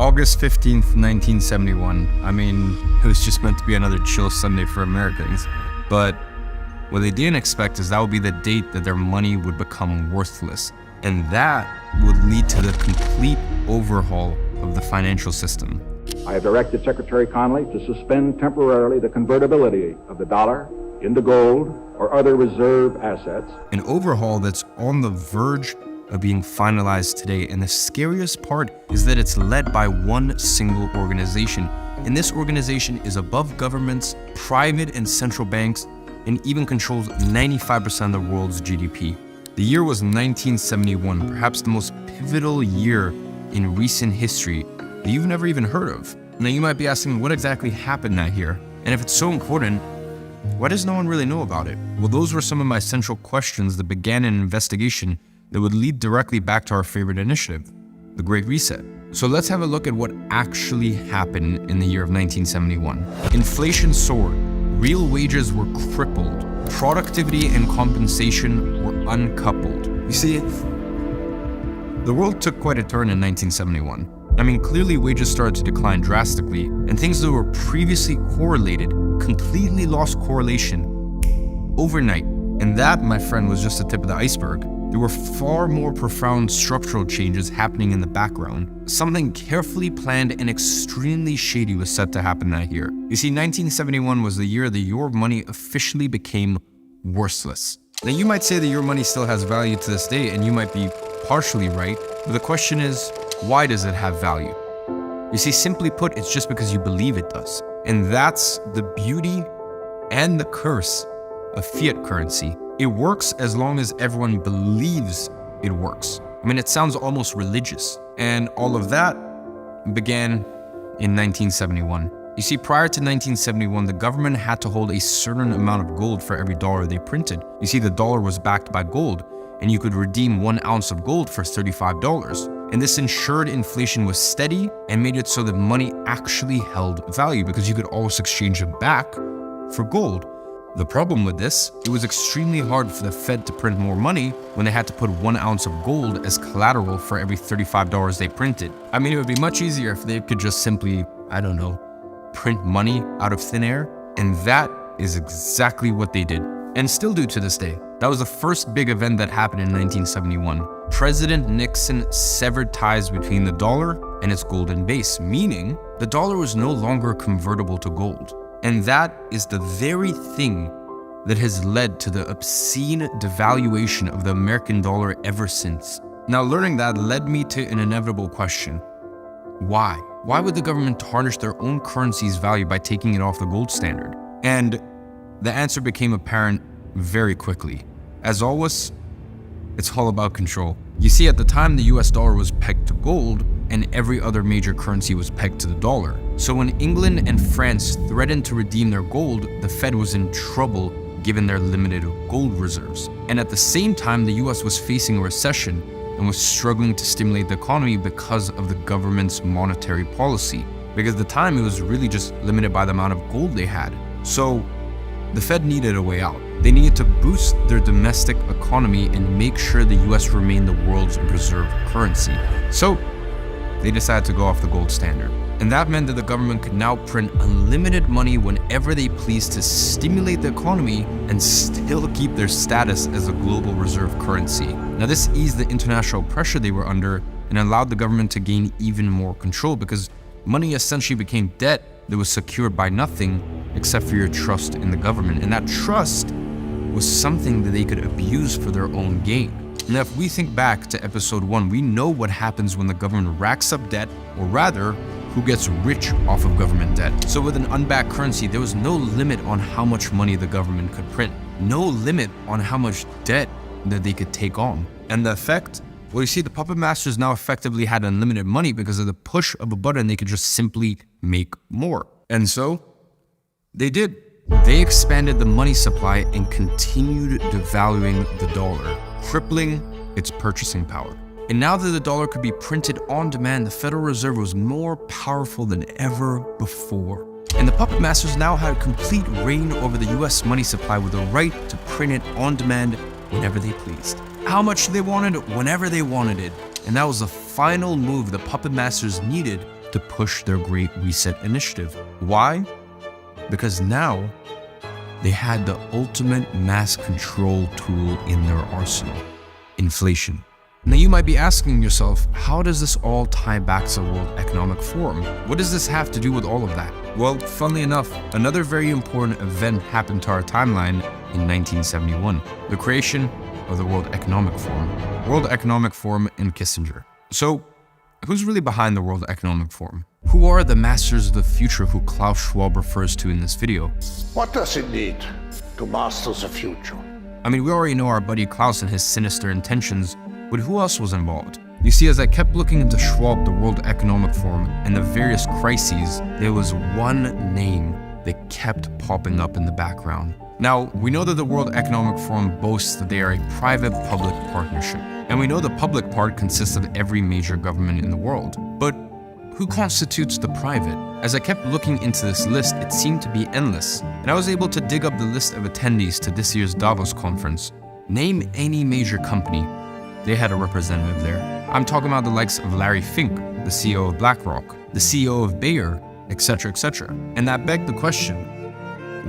August 15th, 1971. I mean, it was just meant to be another chill Sunday for Americans. But what they didn't expect is that would be the date that their money would become worthless. And that would lead to the complete overhaul of the financial system. I have directed Secretary Connally to suspend temporarily the convertibility of the dollar into gold or other reserve assets. An overhaul that's on the verge of being finalized today. And the scariest part is that it's led by one single organization. And this organization is above governments, private and central banks, and even controls 95% of the world's GDP. The year was 1971, perhaps the most pivotal year in recent history that you've never even heard of. Now you might be asking, what exactly happened that year? And if it's so important, why does no one really know about it? Well, those were some of my central questions that began an investigation that would lead directly back to our favorite initiative, the Great Reset. So let's have a look at what actually happened in the year of 1971. Inflation soared, real wages were crippled, productivity and compensation were uncoupled. You see, the world took quite a turn in 1971. I mean, clearly wages started to decline drastically, and things that were previously correlated completely lost correlation overnight. And that, my friend, was just the tip of the iceberg. There were far more profound structural changes happening in the background. Something carefully planned and extremely shady was set to happen that year. You see, 1971 was the year that your money officially became worthless. Now, you might say that your money still has value to this day, and you might be partially right, but the question is, why does it have value? You see, simply put, it's just because you believe it does. And that's the beauty and the curse of fiat currency. It works as long as everyone believes it works. I mean, it sounds almost religious. And all of that began in 1971. You see, prior to 1971, the government had to hold a certain amount of gold for every dollar they printed. You see, the dollar was backed by gold, and you could redeem 1 ounce of gold for $35. And this ensured inflation was steady and made it so that money actually held value because you could always exchange it back for gold. The problem with this, it was extremely hard for the Fed to print more money when they had to put 1 ounce of gold as collateral for every $35 they printed. I mean, it would be much easier if they could just simply, I don't know, print money out of thin air. And that is exactly what they did, and still do to this day. That was the first big event that happened in 1971. President Nixon severed ties between the dollar and its golden base, meaning the dollar was no longer convertible to gold. And that is the very thing that has led to the obscene devaluation of the American dollar ever since. Now, learning that led me to an inevitable question. Why? Why would the government tarnish their own currency's value by taking it off the gold standard? And the answer became apparent very quickly. As always, it's all about control. You see, at the time, the US dollar was pegged to gold, and every other major currency was pegged to the dollar. So when England and France threatened to redeem their gold, the Fed was in trouble given their limited gold reserves. And at the same time, the US was facing a recession and was struggling to stimulate the economy because of the government's monetary policy. Because at the time, it was really just limited by the amount of gold they had. So the Fed needed a way out. They needed to boost their domestic economy and make sure the US remained the world's reserve currency. So they decided to go off the gold standard. And that meant that the government could now print unlimited money whenever they pleased to stimulate the economy and still keep their status as a global reserve currency. Now, this eased the international pressure they were under and allowed the government to gain even more control because money essentially became debt that was secured by nothing except for your trust in the government. And that trust was something that they could abuse for their own gain. Now, if we think back to episode 1, we know what happens when the government racks up debt, or rather, who gets rich off of government debt. So with an unbacked currency, there was no limit on how much money the government could print, no limit on how much debt that they could take on. And the effect? Well, you see, the puppet masters now effectively had unlimited money because of the push of a button, they could just simply make more. And so they did. They expanded the money supply and continued devaluing the dollar, crippling its purchasing power. And now that the dollar could be printed on demand, the Federal Reserve was more powerful than ever before. And the puppet masters now had complete reign over the US money supply with the right to print it on demand whenever they pleased. How much they wanted, whenever they wanted it. And that was the final move the puppet masters needed to push their Great Reset initiative. Why? Because now they had the ultimate mass control tool in their arsenal: inflation. Now you might be asking yourself, how does this all tie back to the World Economic Forum? What does this have to do with all of that? Well, funnily enough, another very important event happened to our timeline in 1971, the creation of the World Economic Forum. World Economic Forum and Kissinger. So, who's really behind the World Economic Forum? Who are the masters of the future who Klaus Schwab refers to in this video? What does it need to master the future? I mean, we already know our buddy Klaus and his sinister intentions, but who else was involved? You see, as I kept looking into Schwab, the World Economic Forum, and the various crises, there was one name that kept popping up in the background. Now, we know that the World Economic Forum boasts that they are a private-public partnership. And we know the public part consists of every major government in the world. But who constitutes the private? As I kept looking into this list, it seemed to be endless. And I was able to dig up the list of attendees to this year's Davos conference. Name any major company, they had a representative there. I'm talking about the likes of Larry Fink, the CEO of BlackRock, the CEO of Bayer, etc., etc. And that begged the question,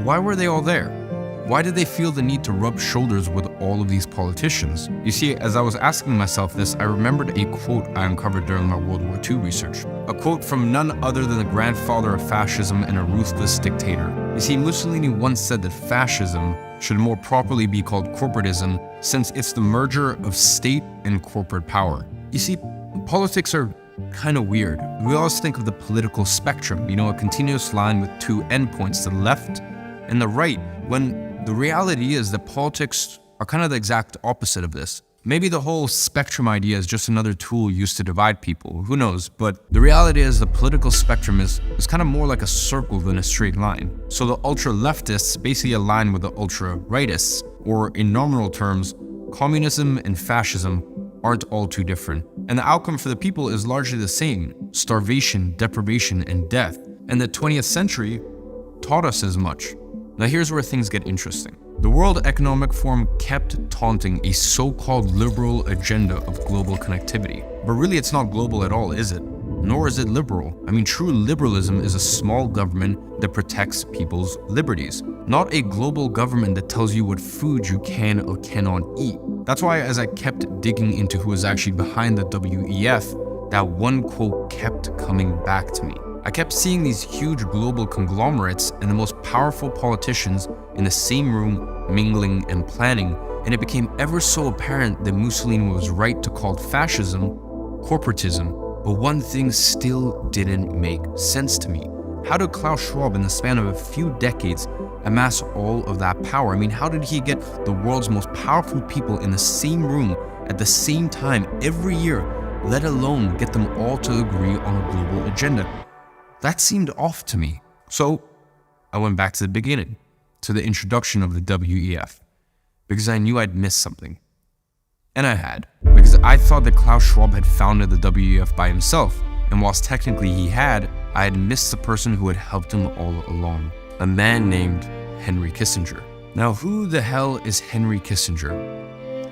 why were they all there? Why did they feel the need to rub shoulders with all of these politicians? You see, as I was asking myself this, I remembered a quote I uncovered during my World War II research. A quote from none other than the grandfather of fascism and a ruthless dictator. You see, Mussolini once said that fascism should more properly be called corporatism, since it's the merger of state and corporate power. You see, politics are kind of weird. We always think of the political spectrum, a continuous line with two endpoints, the left and the right, when the reality is that politics are kind of the exact opposite of this. Maybe the whole spectrum idea is just another tool used to divide people, who knows? But the reality is the political spectrum is kind of more like a circle than a straight line. So the ultra-leftists basically align with the ultra-rightists, or in nominal terms, communism and fascism aren't all too different. And the outcome for the people is largely the same: starvation, deprivation, and death. And the 20th century taught us as much. Now here's where things get interesting. The World Economic Forum kept taunting a so-called liberal agenda of global connectivity. But really it's not global at all, is it? Nor is it liberal. I mean, true liberalism is a small government that protects people's liberties, not a global government that tells you what food you can or cannot eat. That's why as I kept digging into who was actually behind the WEF, that one quote kept coming back to me. I kept seeing these huge global conglomerates and the most powerful politicians in the same room mingling and planning, and it became ever so apparent that Mussolini was right to call fascism corporatism. But one thing still didn't make sense to me. How did Klaus Schwab in the span of a few decades amass all of that power? I mean, how did he get the world's most powerful people in the same room at the same time every year, let alone get them all to agree on a global agenda? That seemed off to me. So I went back to the beginning, to the introduction of the WEF, because I knew I'd missed something. And I had, because I thought that Klaus Schwab had founded the WEF by himself, and whilst technically he had, I had missed the person who had helped him all along, a man named Henry Kissinger. Now, who the hell is Henry Kissinger,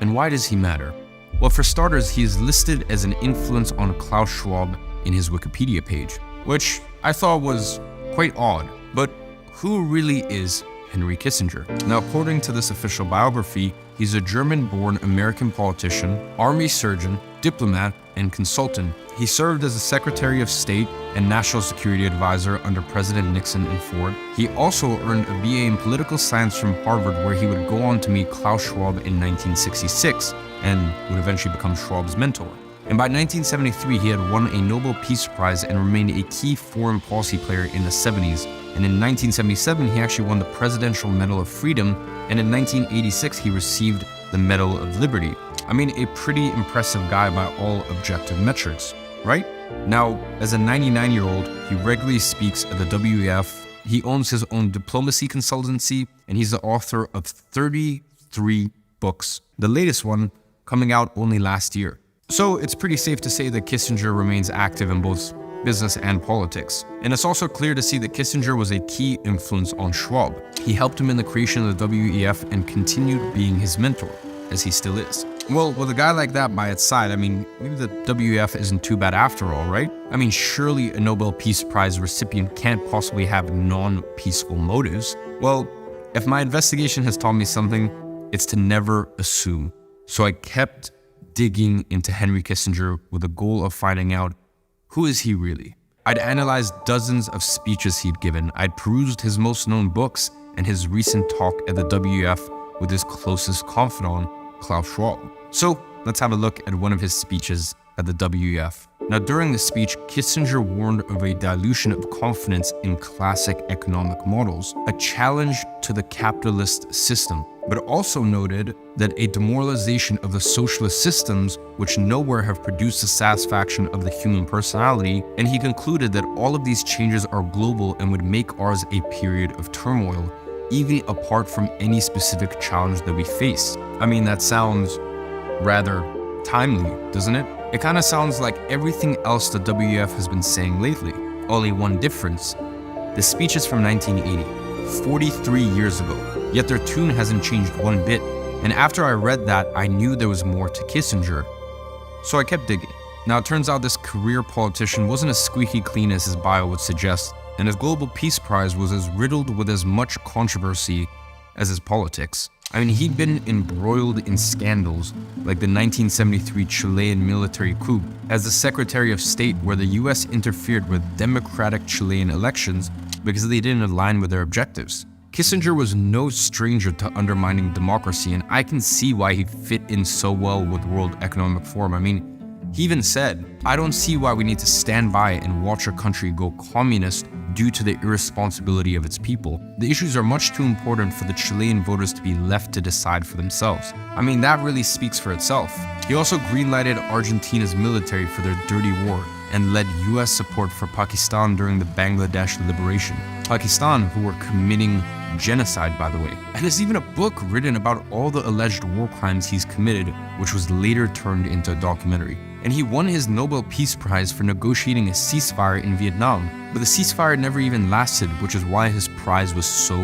and why does he matter? Well, for starters, he is listed as an influence on Klaus Schwab in his Wikipedia page, which I thought was quite odd. But who really is Henry Kissinger? Now, according to this official biography, he's a German-born American politician, army surgeon, diplomat, and consultant. He served as the Secretary of State and National Security Advisor under President Nixon and Ford. He also earned a BA in political science from Harvard, where he would go on to meet Klaus Schwab in 1966 and would eventually become Schwab's mentor. And by 1973, he had won a Nobel Peace Prize and remained a key foreign policy player in the 70s. And in 1977, he actually won the Presidential Medal of Freedom, and in 1986, he received the Medal of Liberty. I mean, a pretty impressive guy by all objective metrics, right? Now, as a 99-year-old, he regularly speaks at the WEF, he owns his own diplomacy consultancy, and he's the author of 33 books, the latest one coming out only last year. So it's pretty safe to say that Kissinger remains active in both business and politics. And it's also clear to see that Kissinger was a key influence on Schwab. He helped him in the creation of the WEF and continued being his mentor, as he still is. Well, with a guy like that by its side, I mean, maybe the WEF isn't too bad after all, right? I mean, surely a Nobel Peace Prize recipient can't possibly have non-peaceful motives. Well, if my investigation has taught me something, it's to never assume. So I kept digging into Henry Kissinger with the goal of finding out, who is he really? I'd analyzed dozens of speeches he'd given. I'd perused his most known books and his recent talk at the WEF with his closest confidant, Klaus Schwab. So let's have a look at one of his speeches at the WEF. Now, during the speech, Kissinger warned of a dilution of confidence in classic economic models, a challenge to the capitalist system, but also noted that a demoralization of the socialist systems which nowhere have produced the satisfaction of the human personality, and he concluded that all of these changes are global and would make ours a period of turmoil, even apart from any specific challenge that we face. I mean, that sounds rather timely, doesn't it? It kind of sounds like everything else the WEF has been saying lately. Only one difference. The speech is from 1980, 43 years ago, yet their tune hasn't changed one bit. And after I read that, I knew there was more to Kissinger. So I kept digging. Now it turns out this career politician wasn't as squeaky clean as his bio would suggest, and his Global Peace Prize was as riddled with as much controversy as his politics. I mean, he'd been embroiled in scandals like the 1973 Chilean military coup as the Secretary of State, where the US interfered with democratic Chilean elections because they didn't align with their objectives. Kissinger was no stranger to undermining democracy, and I can see why he fit in so well with World Economic Forum. I mean, he even said, "I don't see why we need to stand by and watch our country go communist due to the irresponsibility of its people. The issues are much too important for the Chilean voters to be left to decide for themselves." I mean, that really speaks for itself. He also greenlighted Argentina's military for their dirty war and led US support for Pakistan during the Bangladesh liberation. Pakistan, who were committing genocide, by the way. And there's even a book written about all the alleged war crimes he's committed, which was later turned into a documentary. And he won his Nobel Peace Prize for negotiating a ceasefire in Vietnam. But the ceasefire never even lasted, which is why his prize was so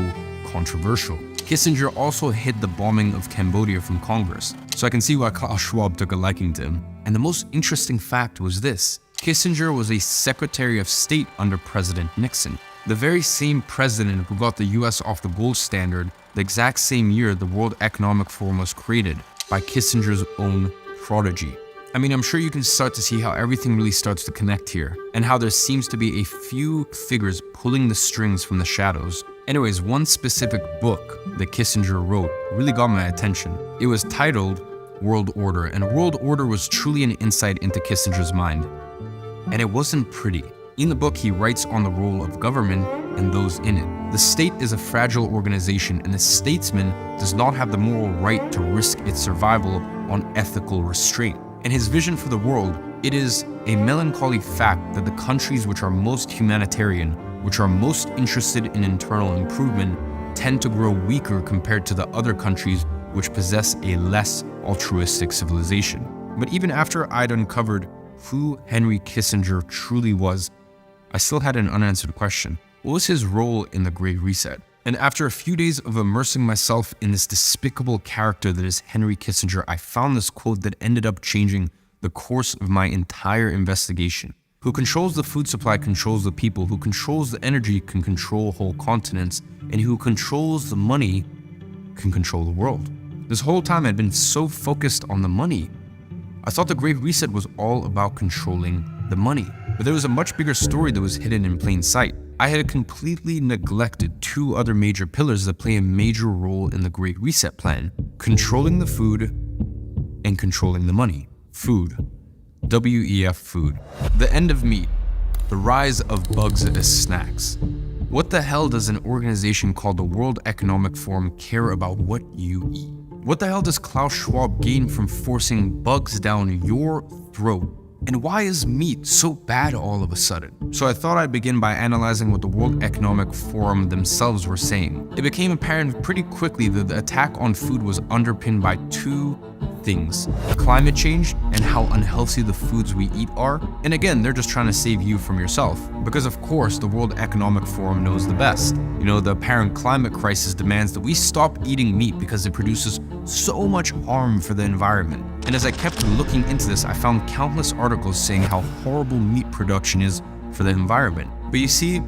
controversial. Kissinger also hid the bombing of Cambodia from Congress, so I can see why Klaus Schwab took a liking to him. And the most interesting fact was this: Kissinger was a Secretary of State under President Nixon, the very same president who got the US off the gold standard the exact same year the World Economic Forum was created by Kissinger's own prodigy. I mean, I'm sure you can start to see how everything really starts to connect here, and how there seems to be a few figures pulling the strings from the shadows. Anyways, one specific book that Kissinger wrote really got my attention. It was titled World Order, and World Order was truly an insight into Kissinger's mind. And it wasn't pretty. In the book, he writes on the role of government and those in it. The state is a fragile organization, and the statesman does not have the moral right to risk its survival on ethical restraint. In his vision for the world, it is a melancholy fact that the countries which are most humanitarian, which are most interested in internal improvement, tend to grow weaker compared to the other countries which possess a less altruistic civilization. But even after I'd uncovered who Henry Kissinger truly was, I still had an unanswered question. What was his role in the Great Reset? And after a few days of immersing myself in this despicable character that is Henry Kissinger, I found this quote that ended up changing the course of my entire investigation. Who controls the food supply controls the people. Who controls the energy can control whole continents. And who controls the money can control the world. This whole time I'd been so focused on the money. I thought the Great Reset was all about controlling the money. But there was a much bigger story that was hidden in plain sight. I had completely neglected two other major pillars that play a major role in the Great Reset plan: controlling the food and controlling the money. Food. WEF food. The end of meat. The rise of bugs as snacks. What the hell does an organization called the World Economic Forum care about what you eat? What the hell does Klaus Schwab gain from forcing bugs down your throat And why is meat so bad all of a sudden? So I thought I'd begin by analyzing what the World Economic Forum themselves were saying. It became apparent pretty quickly that the attack on food was underpinned by two things: climate change and how unhealthy the foods we eat are. And again, they're just trying to save you from yourself. Because of course, the World Economic Forum knows the best. The apparent climate crisis demands that we stop eating meat because it produces so much harm for the environment. And as I kept looking into this, I found countless articles saying how horrible meat production is for the environment. But you see,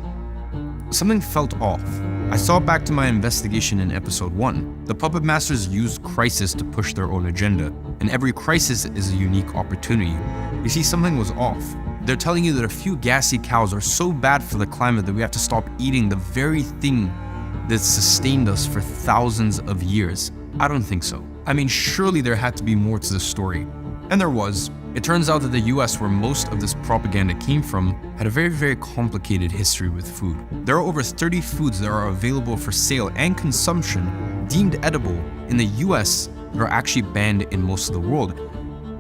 something felt off. I saw back to my investigation in episode 1. The puppet masters used crisis to push their own agenda, and every crisis is a unique opportunity. You see, something was off. They're telling you that a few gassy cows are so bad for the climate that we have to stop eating the very thing that sustained us for thousands of years. I don't think so. I mean, surely there had to be more to the story. And there was. It turns out that the US, where most of this propaganda came from, had a very, very complicated history with food. There are over 30 foods that are available for sale and consumption deemed edible in the US that are actually banned in most of the world.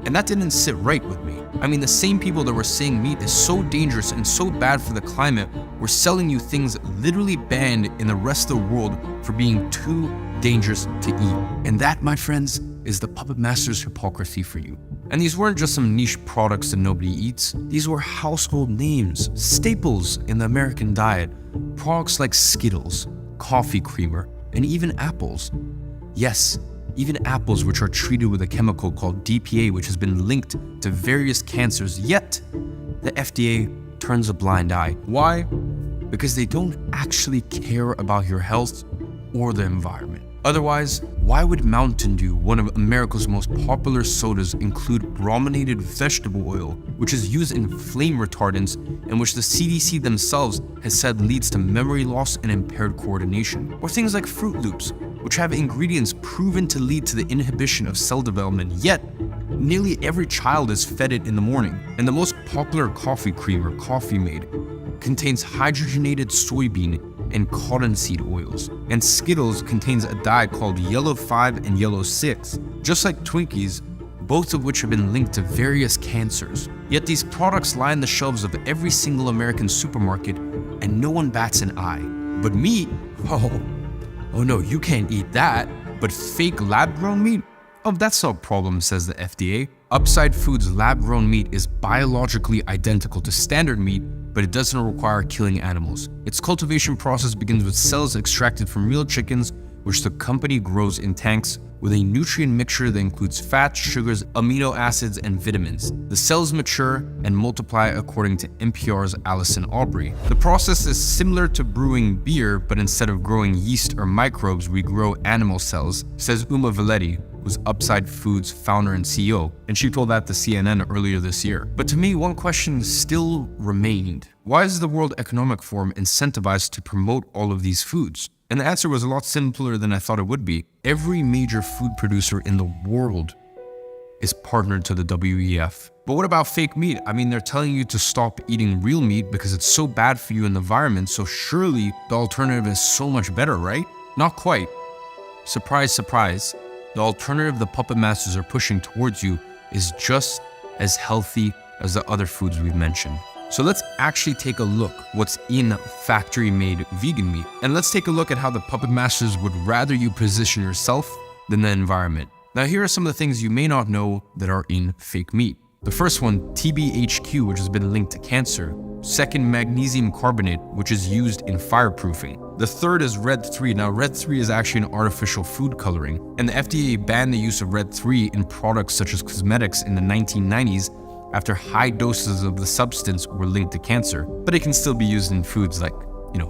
And that didn't sit right with me. I mean, the same people that were saying meat is so dangerous and so bad for the climate were selling you things literally banned in the rest of the world for being too dangerous to eat. And that, my friends, is the puppet master's hypocrisy for you. And these weren't just some niche products that nobody eats. These were household names, staples in the American diet. Products like Skittles, coffee creamer, and even apples. Yes, even apples, which are treated with a chemical called DPA, which has been linked to various cancers, yet the FDA turns a blind eye. Why? Because they don't actually care about your health or the environment. Otherwise, why would Mountain Dew, one of America's most popular sodas, include brominated vegetable oil, which is used in flame retardants and which the CDC themselves has said leads to memory loss and impaired coordination? Or things like Fruit Loops, which have ingredients proven to lead to the inhibition of cell development, yet nearly every child is fed it in the morning. And the most popular coffee creamer, Coffee Mate, contains hydrogenated soybean and cottonseed oils. And Skittles contains a dye called Yellow 5 and Yellow 6, just like Twinkies, both of which have been linked to various cancers. Yet these products line the shelves of every single American supermarket and no one bats an eye. But meat? Oh no, you can't eat that. But fake lab-grown meat? Oh, that's no problem, says the FDA. Upside Foods lab-grown meat is biologically identical to standard meat, but it doesn't require killing animals. Its cultivation process begins with cells extracted from real chickens, which the company grows in tanks with a nutrient mixture that includes fats, sugars, amino acids, and vitamins. The cells mature and multiply according to NPR's Allison Aubrey. The process is similar to brewing beer, but instead of growing yeast or microbes, we grow animal cells, says Uma Valetti, who's Upside Foods founder and CEO, and she told that to CNN earlier this year. But to me, one question still remained. Why is the World Economic Forum incentivized to promote all of these foods? And the answer was a lot simpler than I thought it would be. Every major food producer in the world is partnered to the WEF. But what about fake meat? I mean, they're telling you to stop eating real meat because it's so bad for you in the environment, so surely the alternative is so much better, right? Not quite. Surprise, surprise. The alternative the puppet masters are pushing towards you is just as healthy as the other foods we've mentioned. So let's actually take a look what's in factory-made vegan meat. And let's take a look at how the puppet masters would rather you position yourself than the environment. Now here are some of the things you may not know that are in fake meat. The first one, TBHQ, which has been linked to cancer. Second, magnesium carbonate, which is used in fireproofing. The third is Red 3. Now, Red 3 is actually an artificial food coloring, and the FDA banned the use of Red 3 in products such as cosmetics in the 1990s after high doses of the substance were linked to cancer, but it can still be used in foods like,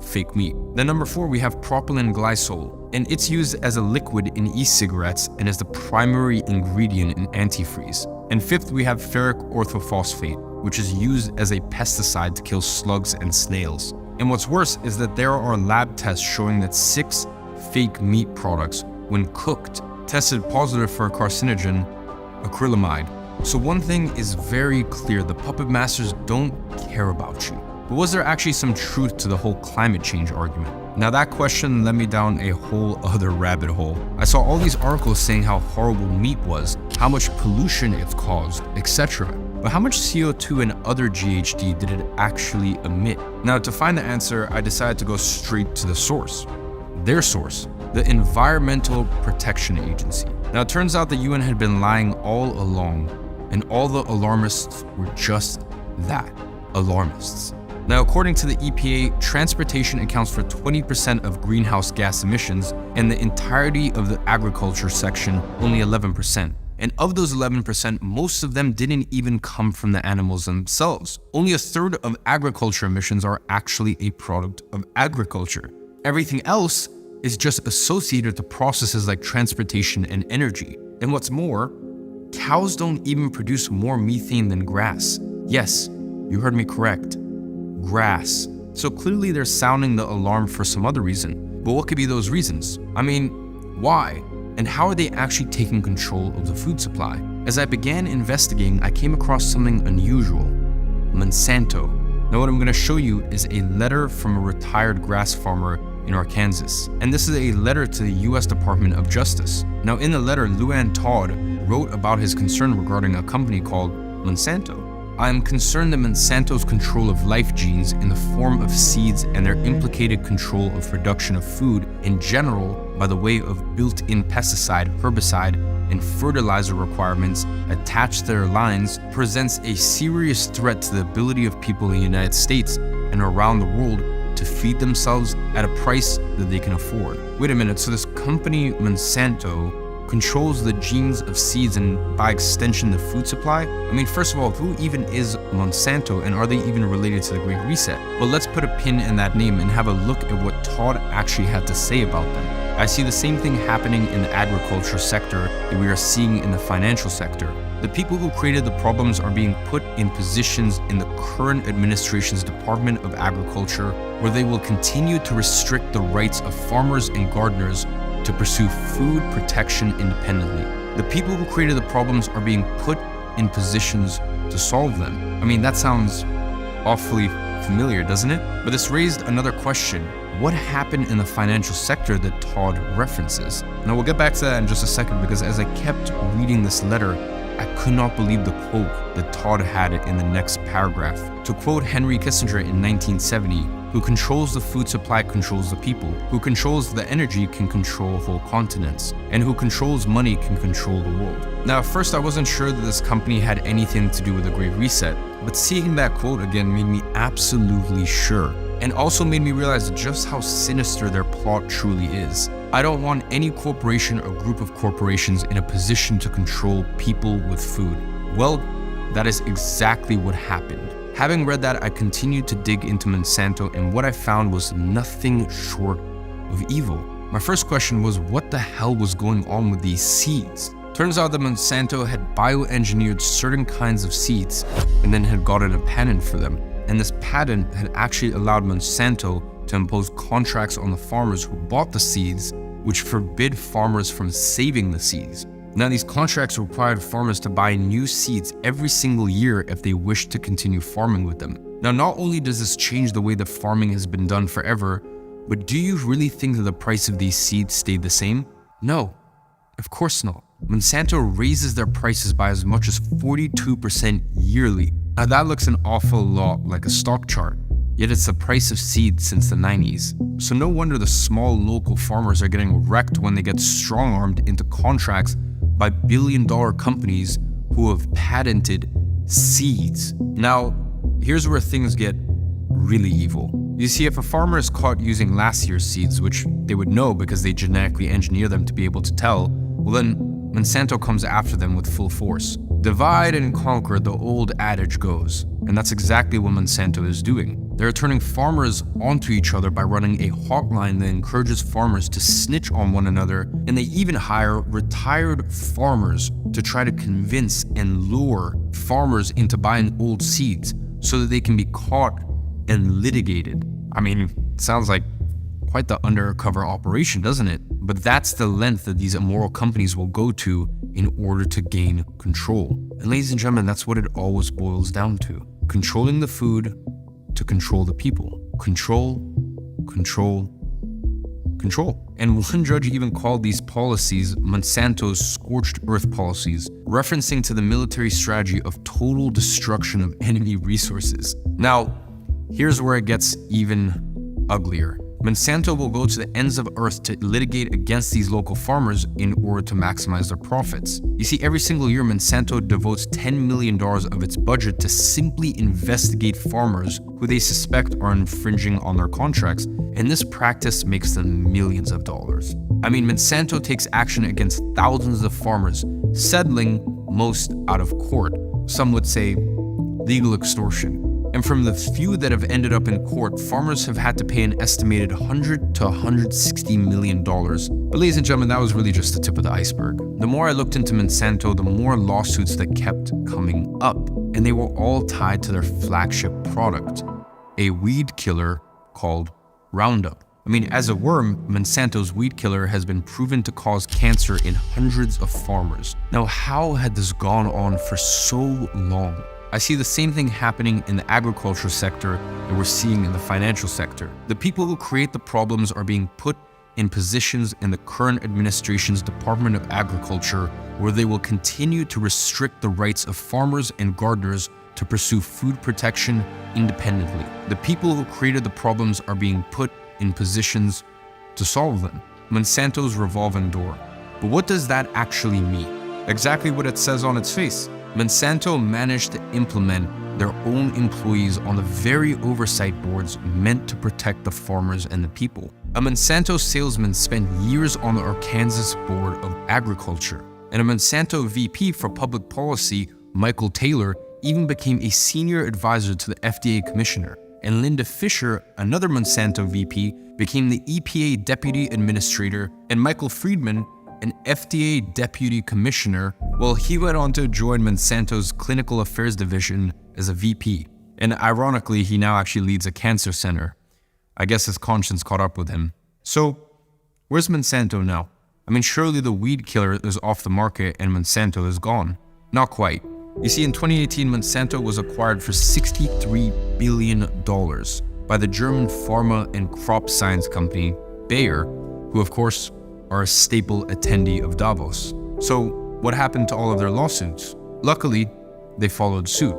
fake meat. Then number 4, we have propylene glycol, and it's used as a liquid in e-cigarettes and is the primary ingredient in antifreeze. And 5th, we have ferric orthophosphate, which is used as a pesticide to kill slugs and snails. And what's worse is that there are lab tests showing that 6 fake meat products, when cooked, tested positive for a carcinogen, acrylamide. So one thing is very clear, the puppet masters don't care about you. But was there actually some truth to the whole climate change argument? Now that question led me down a whole other rabbit hole. I saw all these articles saying how horrible meat was, how much pollution it's caused, etc. but how much CO2 and other GHG did it actually emit? Now, to find the answer, I decided to go straight to the source. Their source, the Environmental Protection Agency. Now, it turns out the UN had been lying all along, and all the alarmists were just that, alarmists. Now, according to the EPA, transportation accounts for 20% of greenhouse gas emissions, and the entirety of the agriculture section, only 11%. And of those 11%, most of them didn't even come from the animals themselves. Only a third of agriculture emissions are actually a product of agriculture. Everything else is just associated to processes like transportation and energy. And what's more, cows don't even produce more methane than grass. Yes, you heard me correct. Grass. So clearly they're sounding the alarm for some other reason. But what could be those reasons? I mean, why? And how are they actually taking control of the food supply? As I began investigating, I came across something unusual. Monsanto. Now what I'm going to show you is a letter from a retired grass farmer in Arkansas. And this is a letter to the US Department of Justice. Now in the letter, Untold wrote about his concern regarding a company called Monsanto. I am concerned that Monsanto's control of life genes in the form of seeds and their implicated control of production of food in general by the way of built-in pesticide, herbicide, and fertilizer requirements attached to their lines presents a serious threat to the ability of people in the United States and around the world to feed themselves at a price that they can afford. Wait a minute, so this company Monsanto controls the genes of seeds and by extension the food supply? I mean, first of all, who even is Monsanto and are they even related to the Great Reset? Well, let's put a pin in that name and have a look at what Todd actually had to say about them. I see the same thing happening in the agriculture sector that we are seeing in the financial sector. The people who created the problems are being put in positions in the current administration's Department of Agriculture where they will continue to restrict the rights of farmers and gardeners to pursue food protection independently. The people who created the problems are being put in positions to solve them. I mean, that sounds awfully familiar, doesn't it? But this raised another question. What happened in the financial sector that Todd references? Now we'll get back to that in just a second, because as I kept reading this letter, I could not believe the quote that Todd had in the next paragraph. To quote Henry Kissinger in 1970, who controls the food supply controls the people, who controls the energy can control whole continents, and who controls money can control the world. Now, at first I wasn't sure that this company had anything to do with the Great Reset, but seeing that quote again made me absolutely sure, and also made me realize just how sinister their plot truly is. I don't want any corporation or group of corporations in a position to control people with food. Well, that is exactly what happened. Having read that, I continued to dig into Monsanto, and what I found was nothing short of evil. My first question was, what the hell was going on with these seeds? Turns out that Monsanto had bioengineered certain kinds of seeds and then had gotten a patent for them. And this patent had actually allowed Monsanto to impose contracts on the farmers who bought the seeds, which forbid farmers from saving the seeds. Now, these contracts required farmers to buy new seeds every single year if they wished to continue farming with them. Now, not only does this change the way that farming has been done forever, but do you really think that the price of these seeds stayed the same? No, of course not. Monsanto raises their prices by as much as 42% yearly. Now, that looks an awful lot like a stock chart, yet it's the price of seeds since the 90s. So no wonder the small local farmers are getting wrecked when they get strong-armed into contracts by billion-dollar companies who have patented seeds. Now, here's where things get really evil. You see, if a farmer is caught using last year's seeds, which they would know because they genetically engineer them to be able to tell, well then Monsanto comes after them with full force. Divide and conquer, the old adage goes, and that's exactly what Monsanto is doing. They're turning farmers onto each other by running a hotline that encourages farmers to snitch on one another, and they even hire retired farmers to try to convince and lure farmers into buying old seeds so that they can be caught and litigated. I mean, it sounds like quite the undercover operation, doesn't it? But that's the length that these immoral companies will go to in order to gain control. And ladies and gentlemen, that's what it always boils down to. Controlling the food to control the people. Control, control, control. And one judge even called these policies Monsanto's scorched earth policies, referencing to the military strategy of total destruction of enemy resources. Now, here's where it gets even uglier. Monsanto will go to the ends of earth to litigate against these local farmers in order to maximize their profits. You see, every single year, Monsanto devotes $10 million of its budget to simply investigate farmers who they suspect are infringing on their contracts, and this practice makes them millions of dollars. I mean, Monsanto takes action against thousands of farmers, settling most out of court. Some would say legal extortion. And from the few that have ended up in court, farmers have had to pay an estimated $100 to $160 million. But ladies and gentlemen, that was really just the tip of the iceberg. The more I looked into Monsanto, the more lawsuits that kept coming up. And they were all tied to their flagship product, a weed killer called Roundup. I mean, as a worm, Monsanto's weed killer has been proven to cause cancer in hundreds of farmers. Now, how had this gone on for so long? I see the same thing happening in the agriculture sector that we're seeing in the financial sector. The people who create the problems are being put in positions in the current administration's Department of Agriculture, where they will continue to restrict the rights of farmers and gardeners to pursue food protection independently. The people who created the problems are being put in positions to solve them. Monsanto's revolving door. But what does that actually mean? Exactly what it says on its face. Monsanto managed to implement their own employees on the very oversight boards meant to protect the farmers and the people. A Monsanto salesman spent years on the Arkansas Board of Agriculture, and a Monsanto VP for public policy, Michael Taylor, even became a senior advisor to the FDA commissioner. And Linda Fisher, another Monsanto VP, became the EPA deputy administrator, and Michael Friedman, an FDA deputy commissioner, well, he went on to join Monsanto's clinical affairs division as a VP. And ironically, he now actually leads a cancer center. I guess his conscience caught up with him. So, where's Monsanto now? I mean, surely the weed killer is off the market and Monsanto is gone. Not quite. You see, in 2018, Monsanto was acquired for $63 billion by the German pharma and crop science company Bayer, who of course are a staple attendee of Davos. So what happened to all of their lawsuits? Luckily, they followed suit.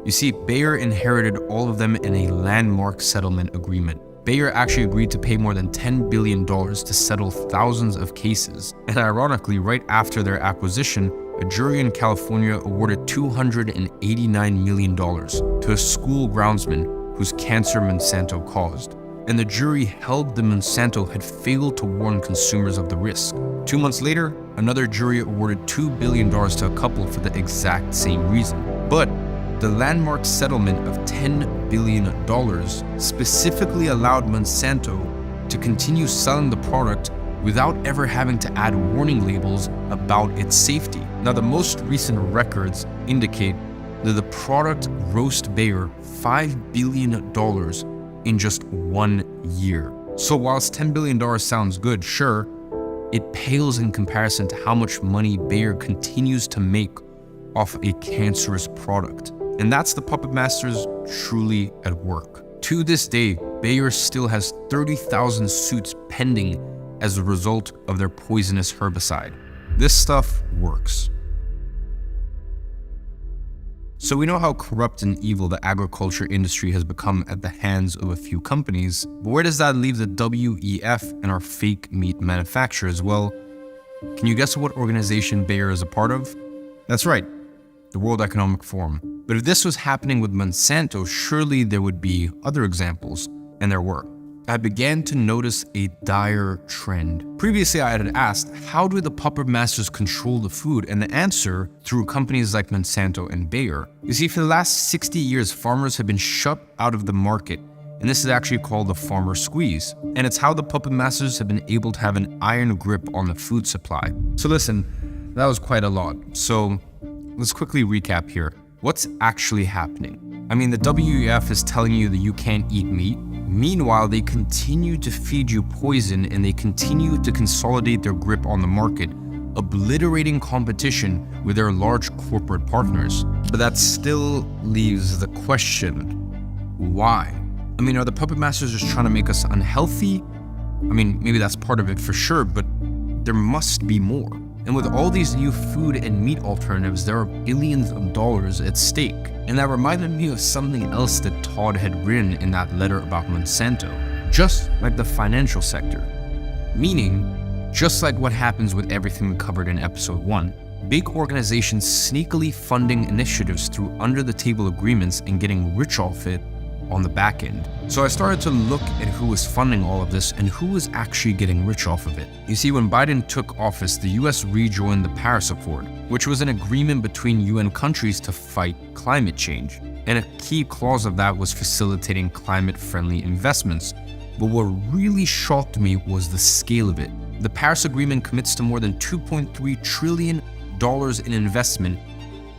You see, Bayer inherited all of them in a landmark settlement agreement. Bayer actually agreed to pay more than $10 billion to settle thousands of cases. And ironically, right after their acquisition, a jury in California awarded $289 million to a school groundsman whose cancer Monsanto caused. And the jury held that Monsanto had failed to warn consumers of the risk. 2 months later, another jury awarded $2 billion to a couple for the exact same reason. But the landmark settlement of $10 billion specifically allowed Monsanto to continue selling the product without ever having to add warning labels about its safety. Now, the most recent records indicate that the product grossed Bayer $5 billion in just 1 year. So whilst $10 billion sounds good, sure, it pales in comparison to how much money Bayer continues to make off a cancerous product. And that's the puppet masters truly at work. To this day, Bayer still has 30,000 suits pending as a result of their poisonous herbicide. This stuff works. So we know how corrupt and evil the agriculture industry has become at the hands of a few companies, but where does that leave the WEF and our fake meat manufacturers? Well, can you guess what organization Bayer is a part of? That's right, the World Economic Forum. But if this was happening with Monsanto, surely there would be other examples, and there were. I began to notice a dire trend. Previously, I had asked, how do the puppet masters control the food? And the answer, through companies like Monsanto and Bayer. You see, for the last 60 years, farmers have been shut out of the market, and this is actually called the farmer squeeze. And it's how the puppet masters have been able to have an iron grip on the food supply. So listen, that was quite a lot. So let's quickly recap here. What's actually happening? I mean, the WEF is telling you that you can't eat meat. Meanwhile, they continue to feed you poison and they continue to consolidate their grip on the market, obliterating competition with their large corporate partners. But that still leaves the question, why? I mean, are the puppet masters just trying to make us unhealthy? I mean, maybe that's part of it for sure, but there must be more. And with all these new food and meat alternatives, there are billions of dollars at stake. And that reminded me of something else that Todd had written in that letter about Monsanto, just like the financial sector. Meaning, just like what happens with everything we covered in episode 1, big organizations sneakily funding initiatives through under-the-table agreements and getting rich off it on the back end. So I started to look at who was funding all of this and who was actually getting rich off of it. You see, when Biden took office, the US rejoined the Paris Accord, which was an agreement between UN countries to fight climate change. And a key clause of that was facilitating climate-friendly investments. But what really shocked me was the scale of it. The Paris Agreement commits to more than $2.3 trillion in investment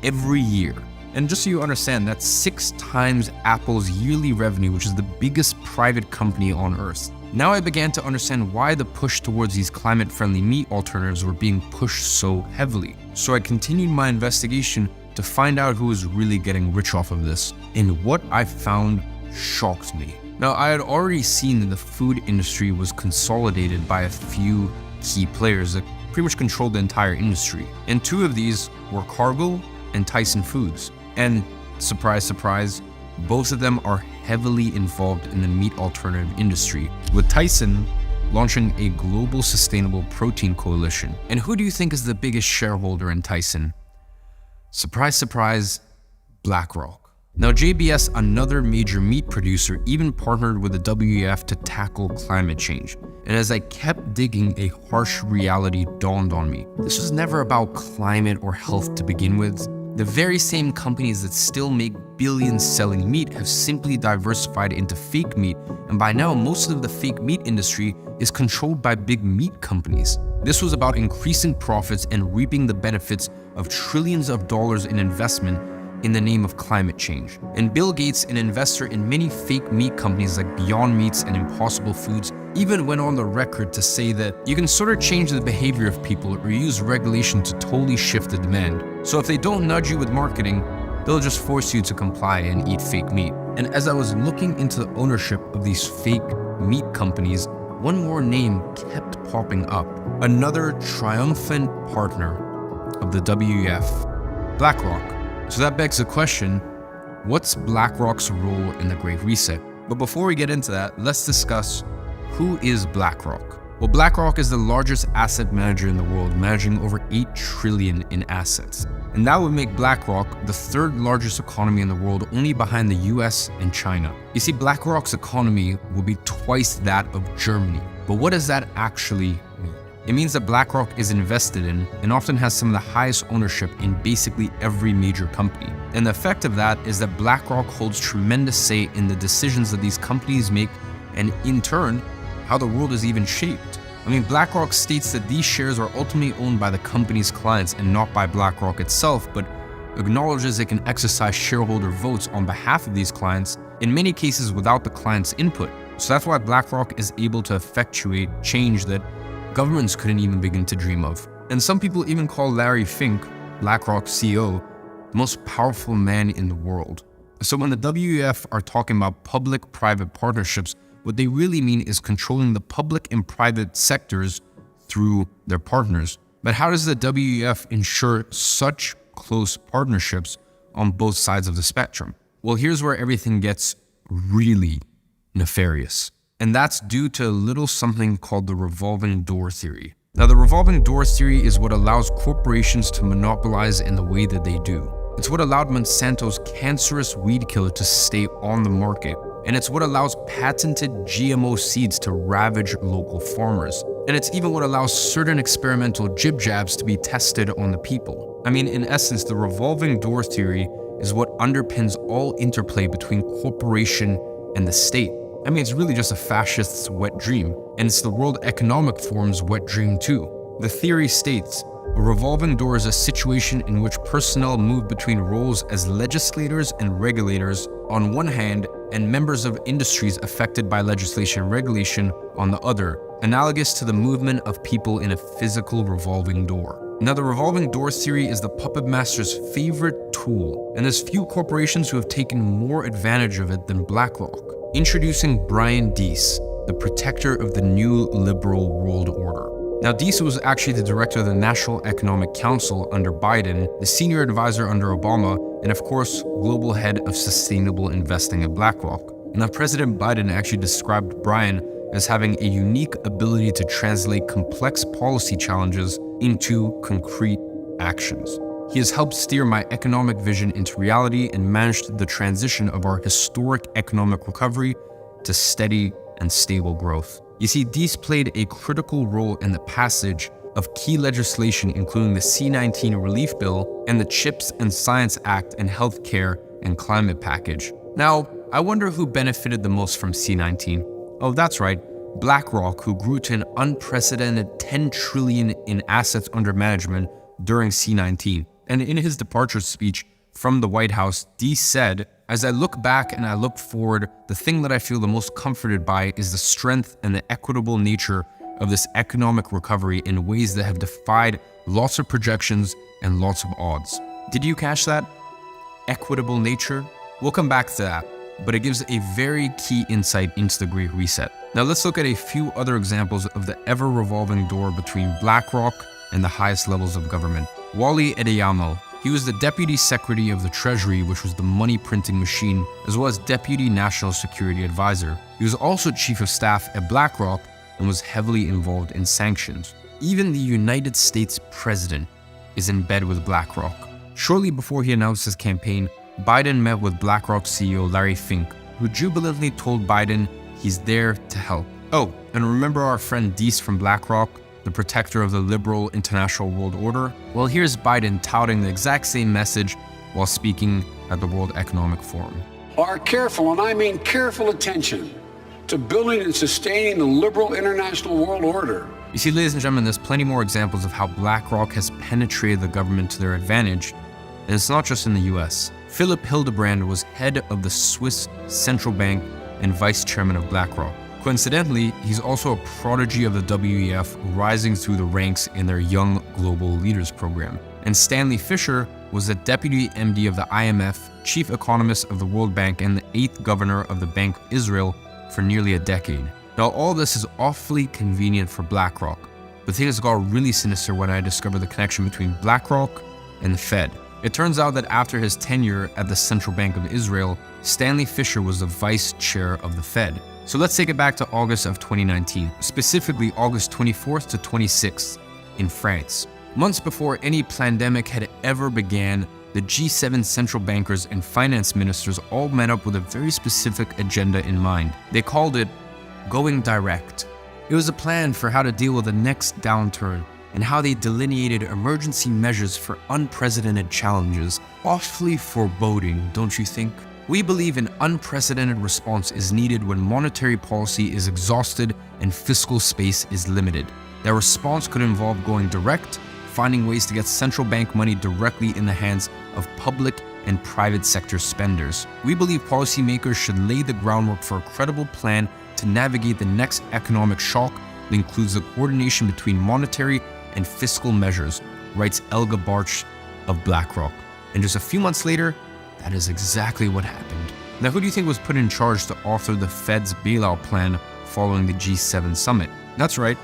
every year. And just so you understand, that's 6 times Apple's yearly revenue, which is the biggest private company on Earth. Now I began to understand why the push towards these climate-friendly meat alternatives were being pushed so heavily. So I continued my investigation to find out who was really getting rich off of this. And what I found shocked me. Now, I had already seen that the food industry was consolidated by a few key players that pretty much controlled the entire industry. And 2 of these were Cargill and Tyson Foods. And surprise, surprise, both of them are heavily involved in the meat alternative industry, with Tyson launching a global sustainable protein coalition. And who do you think is the biggest shareholder in Tyson? Surprise, surprise, BlackRock. Now, JBS, another major meat producer, even partnered with the WEF to tackle climate change. And as I kept digging, a harsh reality dawned on me. This was never about climate or health to begin with. The very same companies that still make billions selling meat have simply diversified into fake meat, and by now most of the fake meat industry is controlled by big meat companies. This was about increasing profits and reaping the benefits of trillions of dollars in investment in the name of climate change. And Bill Gates, an investor in many fake meat companies like Beyond Meats and Impossible Foods, even went on the record to say that you can sort of change the behavior of people or use regulation to totally shift the demand. So if they don't nudge you with marketing, they'll just force you to comply and eat fake meat. And as I was looking into the ownership of these fake meat companies, one more name kept popping up. Another triumphant partner of the WEF, BlackRock. So that begs the question, what's BlackRock's role in the Great Reset? But before we get into that, let's discuss who is BlackRock. Well, BlackRock is the largest asset manager in the world, managing over $8 trillion in assets. And that would make BlackRock the 3rd largest economy in the world, only behind the US and China. You see, BlackRock's economy will be twice that of Germany. But what does that actually mean? It means that BlackRock is invested in and often has some of the highest ownership in basically every major company. And the effect of that is that BlackRock holds tremendous say in the decisions that these companies make, and in turn, how the world is even shaped. I mean, BlackRock states that these shares are ultimately owned by the company's clients and not by BlackRock itself, but acknowledges it can exercise shareholder votes on behalf of these clients, in many cases without the client's input. So that's why BlackRock is able to effectuate change that governments couldn't even begin to dream of. And some people even call Larry Fink, BlackRock's CEO, the most powerful man in the world. So when the WEF are talking about public-private partnerships, what they really mean is controlling the public and private sectors through their partners. But how does the WEF ensure such close partnerships on both sides of the spectrum? Well, here's where everything gets really nefarious. And that's due to a little something called the revolving door theory. Now, the revolving door theory is what allows corporations to monopolize in the way that they do. It's what allowed Monsanto's cancerous weed killer to stay on the market. And it's what allows patented GMO seeds to ravage local farmers. And it's even what allows certain experimental jib-jabs to be tested on the people. I mean, in essence, the revolving door theory is what underpins all interplay between corporation and the state. I mean, it's really just a fascist's wet dream, and it's the World Economic Forum's wet dream too. The theory states, a revolving door is a situation in which personnel move between roles as legislators and regulators on one hand, and members of industries affected by legislation and regulation on the other, analogous to the movement of people in a physical revolving door. Now, the revolving door theory is the puppet master's favorite tool, and there's few corporations who have taken more advantage of it than BlackRock. Introducing Brian Deese, the protector of the new liberal world order. Now, Deese was actually the director of the National Economic Council under Biden, the senior advisor under Obama, and of course, global head of sustainable investing at BlackRock. Now, President Biden actually described Brian as having a unique ability to translate complex policy challenges into concrete actions. He has helped steer my economic vision into reality and managed the transition of our historic economic recovery to steady and stable growth. You see, Deese played a critical role in the passage of key legislation, including the C-19 relief bill and the CHIPS and Science Act and healthcare and climate package. Now, I wonder who benefited the most from C-19. Oh, that's right, BlackRock, who grew to an unprecedented $10 trillion in assets under management during C-19. And in his departure speech from the White House, Deese said, "As I look back and I look forward, the thing that I feel the most comforted by is the strength and the equitable nature of this economic recovery in ways that have defied lots of projections and lots of odds." Did you catch that? Equitable nature? We'll come back to that, but it gives a very key insight into the Great Reset. Now let's look at a few other examples of the ever-revolving door between BlackRock and the highest levels of government. Wally Adeyemo. He was the Deputy Secretary of the Treasury, which was the money printing machine, as well as Deputy National Security Advisor. He was also Chief of Staff at BlackRock and was heavily involved in sanctions. Even the United States President is in bed with BlackRock. Shortly before he announced his campaign, Biden met with BlackRock CEO Larry Fink, who jubilantly told Biden he's there to help. Oh, and remember our friend Deese from BlackRock, the protector of the liberal international world order? Well, here's Biden touting the exact same message while speaking at the World Economic Forum. Our careful, and I mean careful, attention to building and sustaining the liberal international world order. You see, ladies and gentlemen, there's plenty more examples of how BlackRock has penetrated the government to their advantage, and it's not just in the US. Philip Hildebrand was head of the Swiss Central Bank and vice chairman of BlackRock. Coincidentally, he's also a prodigy of the WEF, rising through the ranks in their Young Global Leaders program. And Stanley Fischer was the deputy MD of the IMF, chief economist of the World Bank, and the 8th governor of the Bank of Israel for nearly a decade. Now, all this is awfully convenient for BlackRock, but things got really sinister when I discovered the connection between BlackRock and the Fed. It turns out that after his tenure at the Central Bank of Israel, Stanley Fischer was the vice chair of the Fed. So let's take it back to August of 2019, specifically August 24th to 26th in France. Months before any pandemic had ever began, the G7 central bankers and finance ministers all met up with a very specific agenda in mind. They called it Going Direct. It was a plan for how to deal with the next downturn and how they delineated emergency measures for unprecedented challenges. Awfully foreboding, don't you think? We believe an unprecedented response is needed when monetary policy is exhausted and fiscal space is limited. That response could involve going direct, finding ways to get central bank money directly in the hands of public and private sector spenders. We believe policymakers should lay the groundwork for a credible plan to navigate the next economic shock that includes the coordination between monetary and fiscal measures, writes Elga Barch of BlackRock. And just a few months later, that is exactly what happened. Now, who do you think was put in charge to author the Fed's bailout plan following the G7 summit? That's right,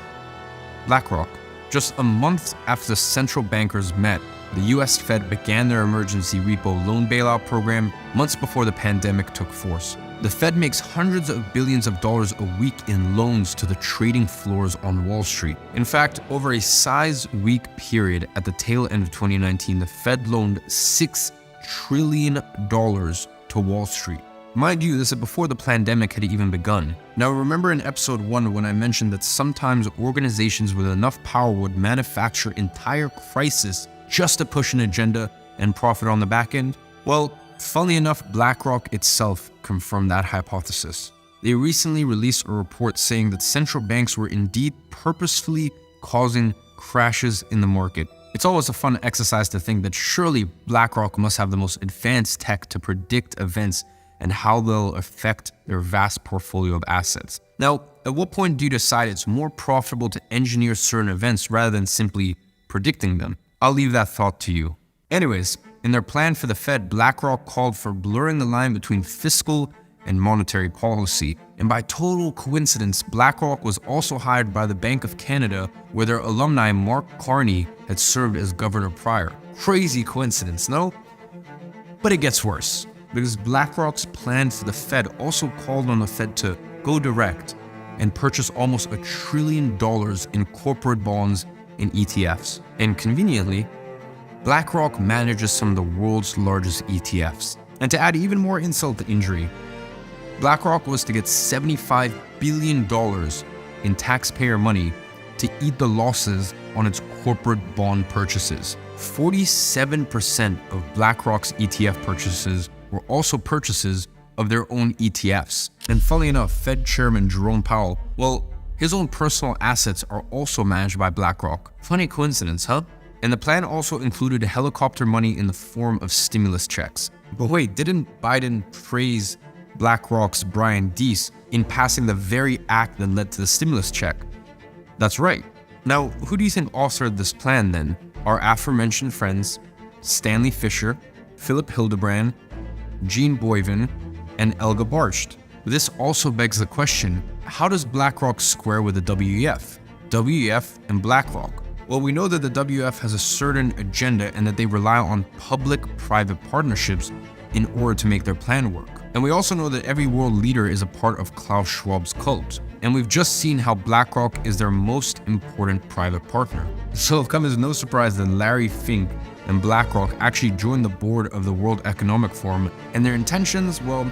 BlackRock. Just a month after the central bankers met, the US Fed began their emergency repo loan bailout program months before the pandemic took force. The Fed makes hundreds of billions of dollars a week in loans to the trading floors on Wall Street. In fact, over a size-week period at the tail end of 2019, the Fed loaned $6 trillion to Wall Street. Mind you, this is before the pandemic had even begun. Now, remember in episode 1 when I mentioned that sometimes organizations with enough power would manufacture entire crises just to push an agenda and profit on the back end? Well, funnily enough, BlackRock itself confirmed that hypothesis. They recently released a report saying that central banks were indeed purposefully causing crashes in the market. It's always a fun exercise to think that surely BlackRock must have the most advanced tech to predict events and how they'll affect their vast portfolio of assets. Now, at what point do you decide it's more profitable to engineer certain events rather than simply predicting them? I'll leave that thought to you. Anyways, in their plan for the Fed, BlackRock called for blurring the line between fiscal and monetary policy. And by total coincidence, BlackRock was also hired by the Bank of Canada, where their alumni Mark Carney had served as governor prior. Crazy coincidence, no? But it gets worse, because BlackRock's plan for the Fed also called on the Fed to go direct and purchase almost $1 trillion in corporate bonds and ETFs. And conveniently, BlackRock manages some of the world's largest ETFs. And to add even more insult to injury, BlackRock was to get $75 billion in taxpayer money to eat the losses on its corporate bond purchases. 47% of BlackRock's ETF purchases were also purchases of their own ETFs. And funny enough, Fed Chairman Jerome Powell, well, his own personal assets are also managed by BlackRock. Funny coincidence, huh? And the plan also included helicopter money in the form of stimulus checks. But wait, didn't Biden praise BlackRock's Brian Deese in passing the very act that led to the stimulus check? That's right. Now, who do you think authored this plan then? Our aforementioned friends, Stanley Fischer, Philip Hildebrand, Gene Boyven, and Elga Barcht. This also begs the question, how does BlackRock square with the WEF? WEF and BlackRock. Well, we know that the WEF has a certain agenda and that they rely on public-private partnerships in order to make their plan work. And we also know that every world leader is a part of Klaus Schwab's cult. And we've just seen how BlackRock is their most important private partner. So it'll come as no surprise that Larry Fink and BlackRock actually joined the board of the World Economic Forum, and their intentions, well,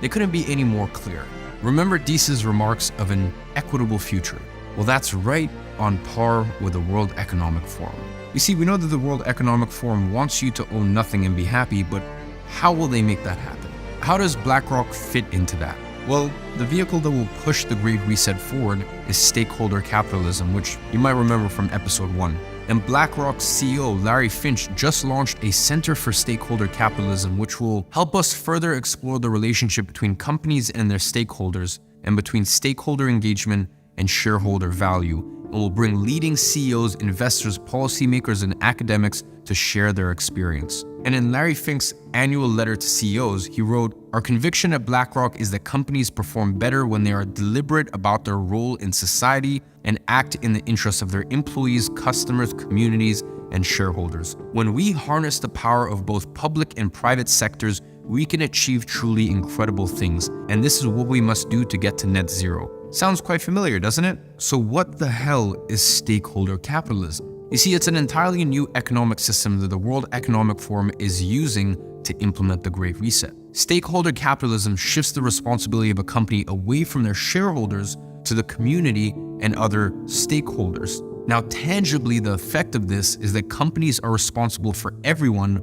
they couldn't be any more clear. Remember Deese's remarks of an equitable future? Well, that's right on par with the World Economic Forum. You see, we know that the World Economic Forum wants you to own nothing and be happy, but how will they make that happen? How does BlackRock fit into that? Well, the vehicle that will push the Great Reset forward is stakeholder capitalism, which you might remember from episode 1. And BlackRock's CEO, Larry Finch, just launched a Center for Stakeholder Capitalism, which will help us further explore the relationship between companies and their stakeholders, and between stakeholder engagement and shareholder value, and will bring leading CEOs, investors, policymakers, and academics to share their experience. And in Larry Fink's annual letter to CEOs, he wrote, "Our conviction at BlackRock is that companies perform better when they are deliberate about their role in society and act in the interests of their employees, customers, communities, and shareholders. When we harness the power of both public and private sectors, we can achieve truly incredible things, and this is what we must do to get to net zero." Sounds quite familiar, doesn't it? So what the hell is stakeholder capitalism? You see, it's an entirely new economic system that the World Economic Forum is using to implement the Great Reset. Stakeholder capitalism shifts the responsibility of a company away from their shareholders to the community and other stakeholders. Now, tangibly, the effect of this is that companies are responsible for everyone,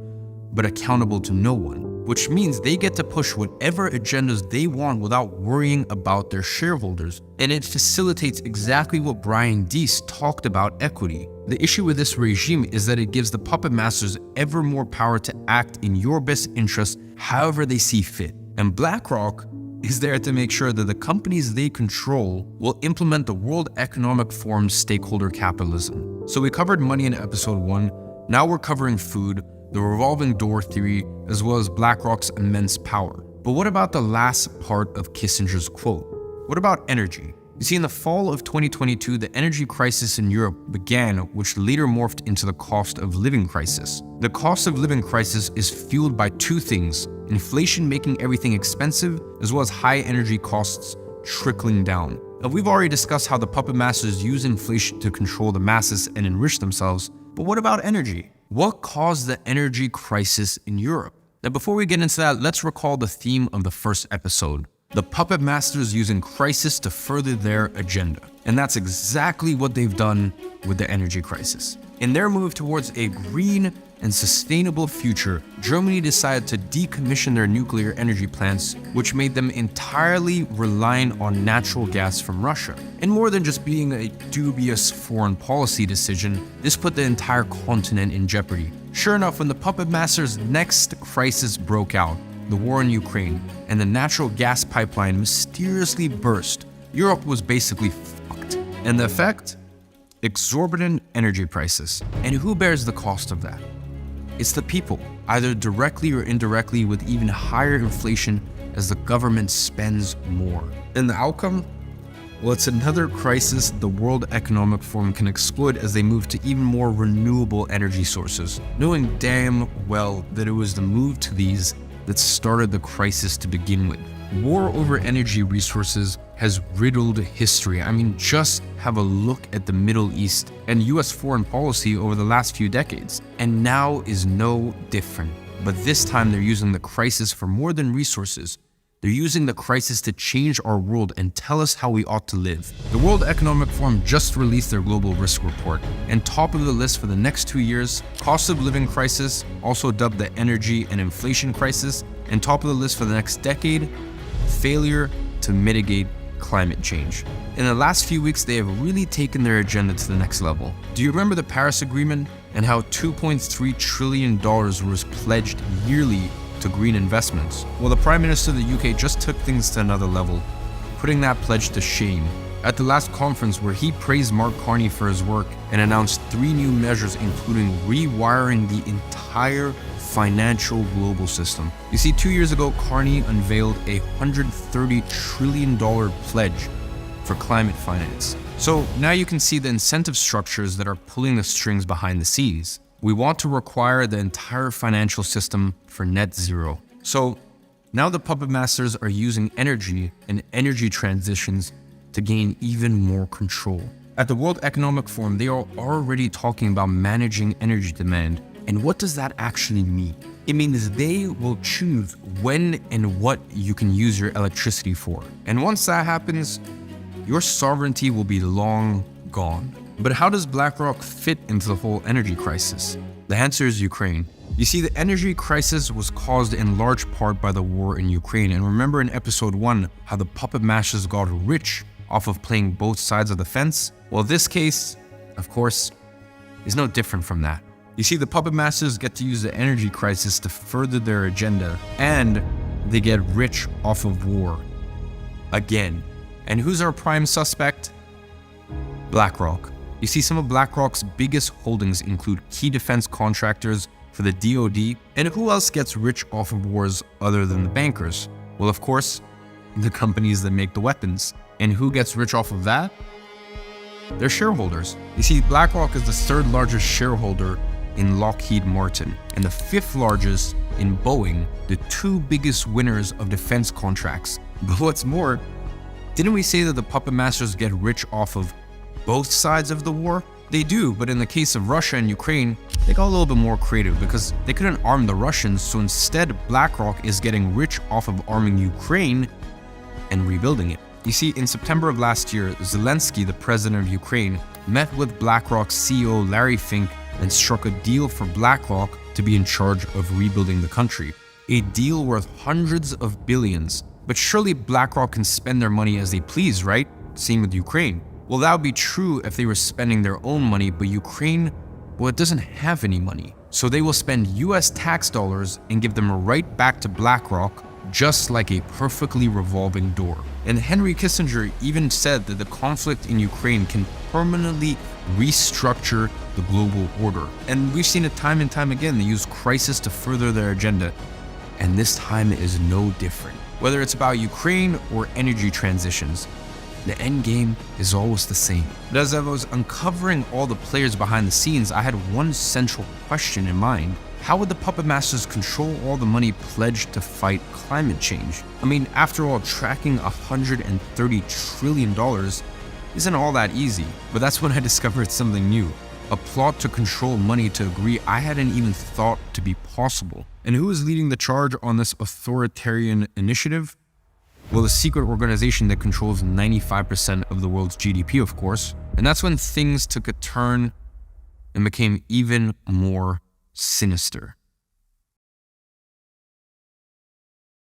but accountable to no one, which means they get to push whatever agendas they want without worrying about their shareholders. And it facilitates exactly what Brian Deese talked about equity. The issue with this regime is that it gives the puppet masters ever more power to act in your best interest however they see fit. And BlackRock is there to make sure that the companies they control will implement the World Economic Forum's stakeholder capitalism. So we covered money in episode 1, now we're covering food, the revolving door theory, as well as BlackRock's immense power. But what about the last part of Kissinger's quote? What about energy? You see, in the fall of 2022, the energy crisis in Europe began, which later morphed into the cost of living crisis. The cost of living crisis is fueled by two things: inflation making everything expensive, as well as high energy costs trickling down. Now, we've already discussed how the puppet masters use inflation to control the masses and enrich themselves, but what about energy? What caused the energy crisis in Europe? Now, before we get into that, let's recall the theme of the first episode. The puppet masters using crisis to further their agenda. And that's exactly what they've done with the energy crisis. In their move towards a green and sustainable future, Germany decided to decommission their nuclear energy plants, which made them entirely reliant on natural gas from Russia. And more than just being a dubious foreign policy decision, this put the entire continent in jeopardy. Sure enough, when the puppet masters' next crisis broke out, the war in Ukraine, and the natural gas pipeline mysteriously burst, Europe was basically fucked. And the effect? Exorbitant energy prices. And who bears the cost of that? It's the people, either directly or indirectly, with even higher inflation as the government spends more. And the outcome? Well, it's another crisis the World Economic Forum can exploit as they move to even more renewable energy sources, knowing damn well that it was the move to these that started the crisis to begin with. War over energy resources has riddled history. I mean, just have a look at the Middle East and US foreign policy over the last few decades. And now is no different. But this time they're using the crisis for more than resources. They're using the crisis to change our world and tell us how we ought to live. The World Economic Forum just released their global risk report, and top of the list for the next 2 years, cost of living crisis, also dubbed the energy and inflation crisis, and top of the list for the next decade, failure to mitigate climate change. In the last few weeks, they have really taken their agenda to the next level. Do you remember the Paris Agreement and how $2.3 trillion was pledged yearly to green investments? Well, the Prime Minister of the UK just took things to another level, putting that pledge to shame. At the last conference where he praised Mark Carney for his work and announced 3 new measures including rewiring the entire financial global system. You see, 2 years ago, Carney unveiled a $130 trillion pledge for climate finance. So now you can see the incentive structures that are pulling the strings behind the scenes. We want to require the entire financial system for net zero. So now the puppet masters are using energy and energy transitions to gain even more control. At the World Economic Forum, they are already talking about managing energy demand. And what does that actually mean? It means they will choose when and what you can use your electricity for. And once that happens, your sovereignty will be long gone. But how does BlackRock fit into the whole energy crisis? The answer is Ukraine. You see, the energy crisis was caused in large part by the war in Ukraine. And remember in episode 1 how the puppet masters got rich off of playing both sides of the fence? Well, this case, of course, is no different from that. You see, the puppet masters get to use the energy crisis to further their agenda, and they get rich off of war. Again. And who's our prime suspect? BlackRock. You see, some of BlackRock's biggest holdings include key defense contractors for the DoD, and who else gets rich off of wars other than the bankers? Well, of course, the companies that make the weapons. And who gets rich off of that? Their shareholders. You see, BlackRock is the 3rd largest shareholder in Lockheed Martin, and the 5th largest in Boeing, the 2 biggest winners of defense contracts. But what's more, didn't we say that the puppet masters get rich off of both sides of the war? They do, but in the case of Russia and Ukraine, they got a little bit more creative because they couldn't arm the Russians, so instead BlackRock is getting rich off of arming Ukraine and rebuilding it. You see, in September of last year, Zelensky, the president of Ukraine, met with BlackRock's CEO Larry Fink and struck a deal for BlackRock to be in charge of rebuilding the country. A deal worth hundreds of billions. But surely BlackRock can spend their money as they please, right? Same with Ukraine. Well, that would be true if they were spending their own money, but Ukraine, well, it doesn't have any money. So they will spend US tax dollars and give them right back to BlackRock, just like a perfectly revolving door. And Henry Kissinger even said that the conflict in Ukraine can permanently restructure the global order. And we've seen it time and time again. They use crisis to further their agenda. And this time is no different. Whether it's about Ukraine or energy transitions, the end game is always the same. But as I was uncovering all the players behind the scenes, I had one central question in mind. How would the puppet masters control all the money pledged to fight climate change? I mean, after all, tracking $130 trillion isn't all that easy. But that's when I discovered something new. A plot to control money to a degree I hadn't even thought to be possible. And who is leading the charge on this authoritarian initiative? Well, a secret organization that controls 95% of the world's GDP, of course. And that's when things took a turn and became even more sinister.